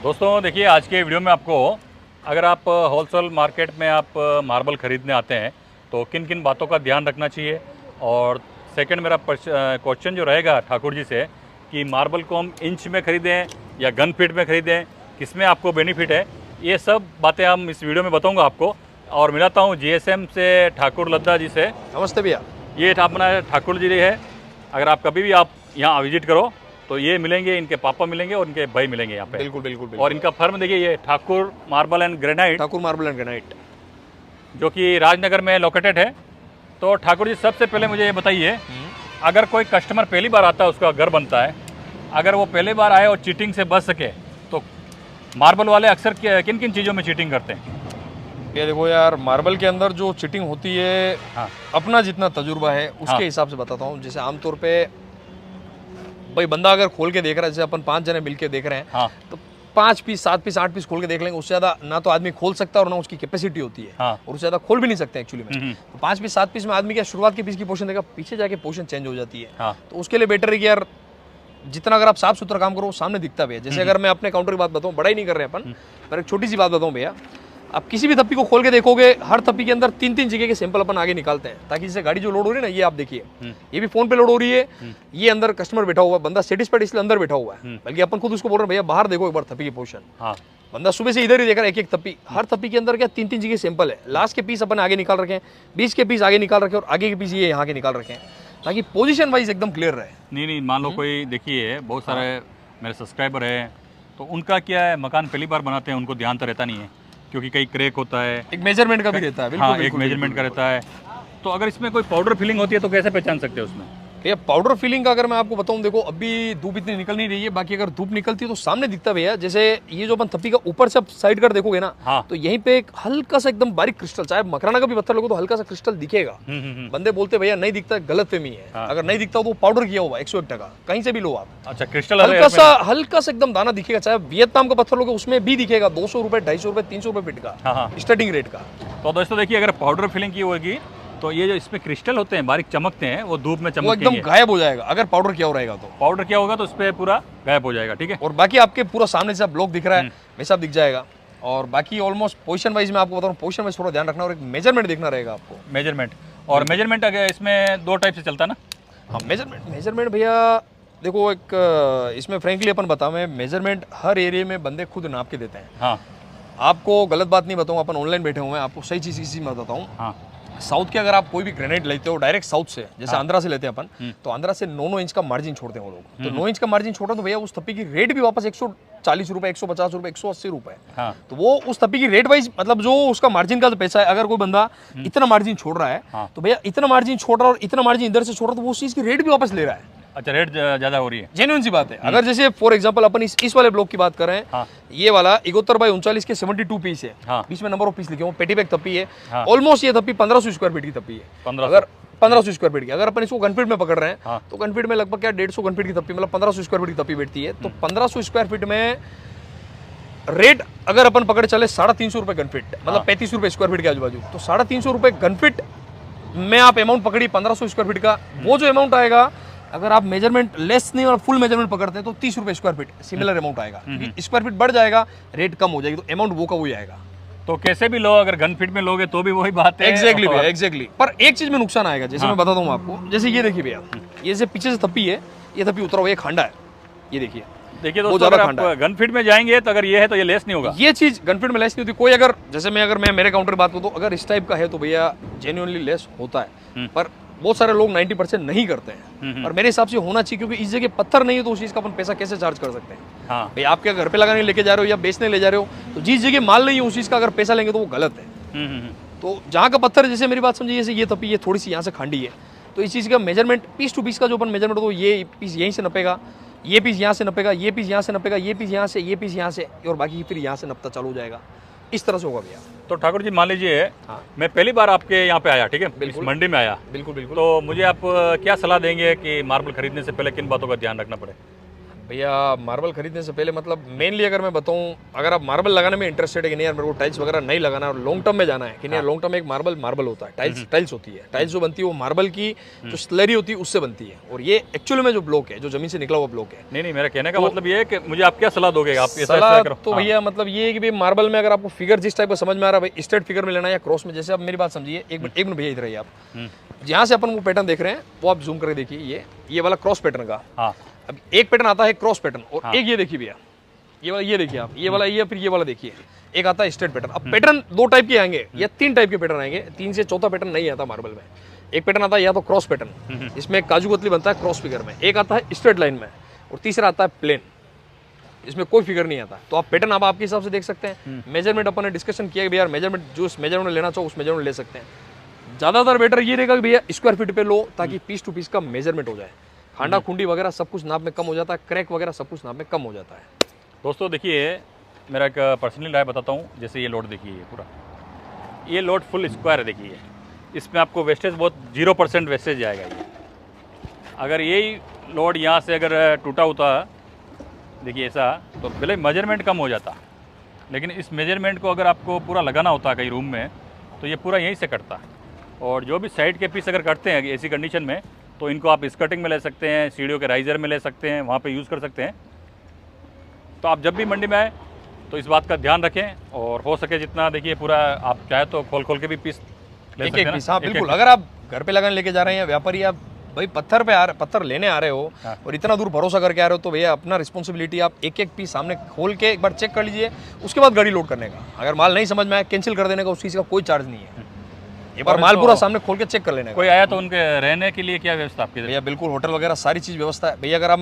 दोस्तों देखिए, आज के वीडियो में आपको अगर आप होलसेल मार्केट में आप मार्बल ख़रीदने आते हैं तो किन किन बातों का ध्यान रखना चाहिए, और सेकंड मेरा क्वेश्चन जो रहेगा ठाकुर जी से कि मार्बल को हम इंच में ख़रीदें या गन फीट में ख़रीदें, किसमें आपको बेनिफिट है, ये सब बातें हम इस वीडियो में बताऊँगा आपको। और मिलाता हूँ GSM से ठाकुर लद्दा जी से। नमस्ते भैया। ये अपना ठाकुर जी है। अगर आप कभी भी आप यहाँ विजिट करो तो ये मिलेंगे, इनके पापा मिलेंगे और इनके भाई मिलेंगे यहाँ पे। बिल्कुल बिल्कुल। और इनका फर्म देखिए, ये Thakur marble and granite, Thakur marble and granite, जो कि राजनगर में लोकेटेड है। तो ठाकुर जी, सबसे पहले मुझे ये बताइए, अगर कोई कस्टमर पहली बार आता है, उसका घर बनता है, अगर वो पहली बार आए और चीटिंग से बच सके तो मार्बल वाले अक्सर किन किन चीज़ों में चीटिंग करते हैं? ये देखो यार, मार्बल के अंदर जो चीटिंग होती है, हाँ, अपना जितना तजुर्बा है उसके हिसाब से बताता हूँ। जैसे आमतौर पे भाई बंदा अगर खोल के देख रहा है, जैसे अपन 5 जने मिलके देख रहे हैं, हाँ, तो 5 पीस 7 पीस 8 पीस खोल के देख लेंगे। उससे ज़्यादा ना तो आदमी खोल सकता है और ना उसकी कैपेसिटी होती है, हाँ, और उससे ज़्यादा खोल भी नहीं सकते एक्चुअली में। तो 5 पीस 7 पीस में आदमी क्या शुरुआत के पीस की पोर्शन देगा, पीछे जाके पोर्शन चेंज हो जाती है। हाँ, तो उसके लिए बेटर है कि यार जितना अगर आप साफ सुथरा काम करो सामने दिखता भी है। जैसे अगर मैं अपने काउंटर की बात बताऊँ, बड़ा ही नहीं कर रहे अपन, पर एक छोटी सी बात बताऊँ भैया, आप किसी भी थप्पी को खोल के देखोगे, हर थप्पी के अंदर 3-3 जगह के सैंपल अपन आगे निकालते हैं, ताकि जैसे गाड़ी जो लोड हो रही है ना, ये आप देखिए, ये भी फोन पे लोड हो रही है, ये अंदर कस्टमर बैठा हुआ है, बंदा सेटिस्फाइड इसलिए अंदर बैठा हुआ है। बल्कि अपन खुद उसको बोल रहे हैं, भैया बाहर देखो एक बार थप्पी की पोर्शन। हाँ, बंदा सुबह से इधर ही देख रहा है, एक एक थप्पी, हर थप्पी के अंदर क्या 3-3 जगह सैंपल है। लास्ट के पीस अपन आगे निकाल रखे हैं, 20 के पीस आगे निकाल रखे हैं, और आगे के पीस ये यहाँ के निकाल रखे हैं, ताकि पोजीशन वाइज एकदम क्लियर रहे। नहीं, मान लो कोई देखिए, बहुत सारे मेरे सब्सक्राइबर हैं, तो उनका क्या है, मकान पहली बार बनाते हैं, उनको ध्यान तो रहता नहीं है, क्योंकि कई क्रैक होता है, एक मेजरमेंट का भी रहता है। बिल्कुल, हाँ, बिल्कुल, एक मेजरमेंट का रहता है। तो अगर इसमें कोई पाउडर फिलिंग होती है तो कैसे पहचान सकते हैं उसमें? भैया पाउडर फिलिंग का अगर मैं आपको बताऊं, देखो अभी धूप इतनी निकल नहीं रही है, बाकी अगर धूप निकलती है तो सामने दिखता भैया। जैसे ये जो अपन थप्पी का ऊपर से साइड कर देखोगे ना, हाँ, तो यहीं पे एक हल्का सा एकदम बारीक क्रिस्टल, चाहे मकराना का भी पत्थर लोगो तो हल्का सा क्रिस्टल दिखेगा। बंदे बोलते भैया नहीं दिखता, गलत फहमी है। हाँ। अगर नहीं दिखता तो पाउडर किया हुआ 101%, कहीं से भी लो आप। अच्छा, क्रिस्टल हल्का सा एकदम दाना दिखेगा, चाहे वियतनाम का पत्थर लोगे उसमें भी दिखेगा, 200 रुपए 250 रुपए 300 रुपए फीट का, हाँ, हाँ। स्टार्टिंग रेट का। तो दोस्तों देखिए, अगर पाउडर फिलिंग की होगी तो ये जो इसमें क्रिस्टल होते हैं, बारीक चमकते हैं, वो धूप में वो एकदम चमकेंगे। गायब हो जाएगा अगर पाउडर किया हो रहेगा तो। पाउडर क्या होगा तो उस पर पूरा गायब हो जाएगा, ठीक है। और बाकी आपके पूरा सामने से ब्लॉक दिख रहा है वैसा दिख जाएगा। और बाकी ऑलमोस्ट पोजीशन वाइज मैं आपको बता रहा हूँ, पोजीशन वाइज थोड़ा ध्यान रखना, और एक मेजरमेंट देखना रहेगा आपको। मेजरमेंट, और मेजरमेंट अगर इसमें 2 टाइप से चलता है ना? हाँ, मेजरमेंट भैया देखो, एक इसमें फ्रेंकली अपन बताओ, मेजरमेंट हर एरिया में बंदे खुद नाप के देते हैं। हाँ, आपको गलत बात नहीं बताऊँ, अपन ऑनलाइन बैठे हुए हैं, आपको सही चीज़ मैं बताता हूँ। हाँ, साउथ के अगर आप कोई भी ग्रेनाइट लेते हो डायरेक्ट साउथ से, जैसे आंध्रा से लेते हैं अपन, तो आंध्रा से 9-9 इंच का मार्जिन छोड़ते हैं वो लोग। तो 9 इंच का मार्जिन छोड़ा तो भैया उस थप्पी की रेट भी वापस 140 रुपए, 150 रुपए, 180 रुपए। हाँ, तो वो उस थप्पी की रेट वाइज, मतलब जो उसका मार्जिन का जो पैसा है, अगर कोई बंदा इतना मार्जिन छोड़ रहा है, हाँ। तो भैया इतना मार्जिन छोड़ रहा है और इतना मार्जिन इधर से छोड़ रहा है, तो वो उस चीज की रेट भी वापस ले रहा है। अच्छा, रेट ज़्यादा हो रही है, जेन्युइन सी बात है। अगर जैसे फॉर एग्जांपल अपन इस वाले ब्लॉक की बात कर रहे हैं, हाँ, ये वाला 71/39 के 72 पीस है, हाँ, बीच में नंबर ऑफ पीस लिखे हुए, पेटी बैग थप्पी है। हाँ। ऑलमोस्ट ये थप्पी 1500 स्क्वायर फीट की थप्पी है। 1500, अगर 1500 स्क्वायर फीट की अगर अपन इसको गनफीट में पकड़ रहे हैं, हाँ, तो गनफीट में लगभग क्या 150 गनफीट की थप्पी, मतलब 1500 स्क्वायर फीट की थप्पी बैठती है। तो 1500 स्क्वायर फीट में रेट अगर अपन पकड़ चले 350 रुपए गनफीट, मतलब 35 रुपए स्क्वायर फीट के आजू बाजू, तो 350 रुपए गनफीट में आप अमाउंट पकड़ी 1500 स्क्वायर फीट का, वो जो अमाउंट आएगा, अगर आप मेजरमेंट लेस नहीं और फुल मेजरमेंट पकड़ते हैं तो 30 रुपए स्क्वायर फीट सिमिलर अमाउंट आएगा। स्क्वायर फीट बढ़ जाएगा, रेट कम हो जाएगी, तो अमाउंट वो का वही आएगा। तो कैसे भी लो, अगर गन फीट में लोगे तो भी वही बात है। एग्जैक्टली भैया, एग्जैक्टली। पर एक चीज में नुकसान आएगा, जैसे मैं बताता हूँ आपको। जैसे ये देखिए भैया, ये से पीछे से थप्पी है, ये थप्पी उतरा हुआ, ये खांडा है, ये देखिए। देखिए दोस्तों, अगर आप गन फीट में जाएंगे तो अगर ये है तो ये लेस नहीं होगा। ये चीज गनफीट में लेस नहीं होती। कोई अगर जैसे मैं मेरे काउंटर की बात करूँ, तो अगर इस टाइप का है तो भैया जेन्युइनली लेस होता है, पर बहुत सारे लोग 90% नहीं करते हैं। और मेरे हिसाब से होना चाहिए, क्योंकि इस जगह पत्थर नहीं है तो उस चीज का अपन पैसा कैसे चार्ज कर सकते हैं? हाँ, भाई आप क्या घर पे लगाने लेके जा रहे हो या बेचने ले जा रहे हो, तो जिस जगह माल नहीं है उस चीज का अगर पैसा लेंगे तो वो गलत है। तो जहाँ का पत्थर, जैसे मेरी बात समझिए, जैसे ये थप्पी ये थोड़ी सी यहाँ से खांडी है, तो इस चीज का मेजरमेंट पीस टू पीस का जो अपन मेजरमेंट हो, ये पीस यहीं से नपेगा, ये पीस यहाँ से नपेगा, ये पीस यहाँ से नपेगा, ये पीस यहाँ से, ये पीस यहाँ से, और बाकी फिर यहाँ से नपता चालू हो जाएगा। इस तरह से होगा भैया। तो ठाकुर जी, मान लीजिए हाँ। मैं पहली बार आपके यहाँ पे आया, ठीक है, इस मंडी में आया, बिल्कुल बिल्कुल। तो मुझे आप क्या सलाह देंगे कि मार्बल खरीदने से पहले किन बातों का ध्यान रखना पड़े? भैया मार्बल खरीदने से पहले मतलब मेनली अगर मैं बताऊं, अगर आप मार्बल लगाने में इंटरेस्टेड है कि नहीं यार मेरे को टाइल्स वगैरह नहीं लगाना और लॉन्ग टर्म में जाना है कि नहीं यार लॉन्ग टर्म में एक मार्बल होता है, टाइल्स होती है, टाइल्स जो बनती है वो मार्बल की जो स्लरी होती है उससे बनती है, और ये एक्चुअली में जो ब्लॉक है, जो जमीन से निकला हुआ ब्लॉक है। नहीं मेरा कहने का मतलब ये है कि मुझे आप क्या सलाह दोगे, आप ऐसा सलाह करो। तो भैया मतलब ये है कि भाई मार्बल में अगर आपको फिगर जिस टाइप का समझ में आ रहा है, भाई स्ट्रेट फिगर में लेना है या क्रॉस में, जैसे आप मेरी बात समझिए, एक मिनट भैया इधर आइए आप, जहाँ से अपन वो पैटर्न देख रहे हैं वो आप जूम करके देखिए, ये वाला क्रॉस पैटर्न का। हाँ अब एक पैटर्न आता है क्रॉस पैटर्न, और एक ये देखिए भैया, ये वाला, ये देखिए आप, ये वाला, ये फिर ये वाला देखिए, एक आता है स्ट्रेट पैटर्न। अब पैटर्न दो टाइप के आएंगे या तीन टाइप के पैटर्न आएंगे, तीन से चौथा पैटर्न नहीं आता मार्बल में। एक पैटर्न आता है या तो क्रॉस पैटर्न, इसमें काजू कतली बनता है क्रॉस फिगर में, एक आता है स्ट्रेट लाइन में, और तीसरा आता है प्लेन, इसमें कोई फिगर नहीं आता। तो आप पैटर्न आप आपके हिसाब से देख सकते हैं। मेजरमेंट अपन ने डिस्कशन किया कि यार मेजरमेंट जो मेजरमेंट लेना चाहो उस मेजरमेंट ले सकते हैं। ज़्यादातर बेटर ये रहेगा कि भैया स्क्वायर फीट पे लो, ताकि पीस टू पीस का मेजरमेंट हो जाए, खांडा खुंडी वगैरह सब कुछ नाप में कम हो जाता है, क्रैक वगैरह सब कुछ नाप में कम हो जाता है। दोस्तों देखिए, मेरा एक पर्सनली राय बताता हूँ। जैसे ये लोड देखिए, ये पूरा ये लोड फुल स्क्वायर है, देखिए इसमें आपको वेस्टेज बहुत 0% वेस्टेज जाएगा। ये अगर यही लोड यहाँ से अगर टूटा होता देखिए ऐसा, तो भले मेजरमेंट कम हो जाता, लेकिन इस मेजरमेंट को अगर आपको पूरा लगाना होता कहीं रूम में, तो ये पूरा यहीं से कटता। और जो भी साइड के पीस अगर कटते हैं ऐसी कंडीशन में, तो इनको आप स्कर्टिंग में ले सकते हैं, सीढ़ियों के राइजर में ले सकते हैं, वहाँ पे यूज़ कर सकते हैं। तो आप जब भी मंडी में आए तो इस बात का ध्यान रखें, और हो सके जितना देखिए पूरा आप चाहे तो खोल के भी पीस ले सकते हैं ना। पीस, हाँ बिल्कुल। अगर आप घर पे लगाने लेके जा रहे हैं, व्यापारी आप भाई पत्थर लेने आ रहे हो और इतना दूर भरोसा करके आ रहे हो, तो भैया अपना रिस्पॉन्सिबिलिटी, आप एक एक पीस सामने खोल के एक बार चेक कर लीजिए, उसके बाद गाड़ी लोड करने का। अगर माल नहीं समझ में आया कैंसिल कर देने का, उस चीज़ का कोई चार्ज नहीं है। एक बार माल पूरा सामने खोल के चेक कर लेने का। कोई आया तो उनके रहने के लिए क्या व्यवस्था आपकी? भैया बिल्कुल होटल वगैरह सारी चीज़ व्यवस्था है भैया। अगर आप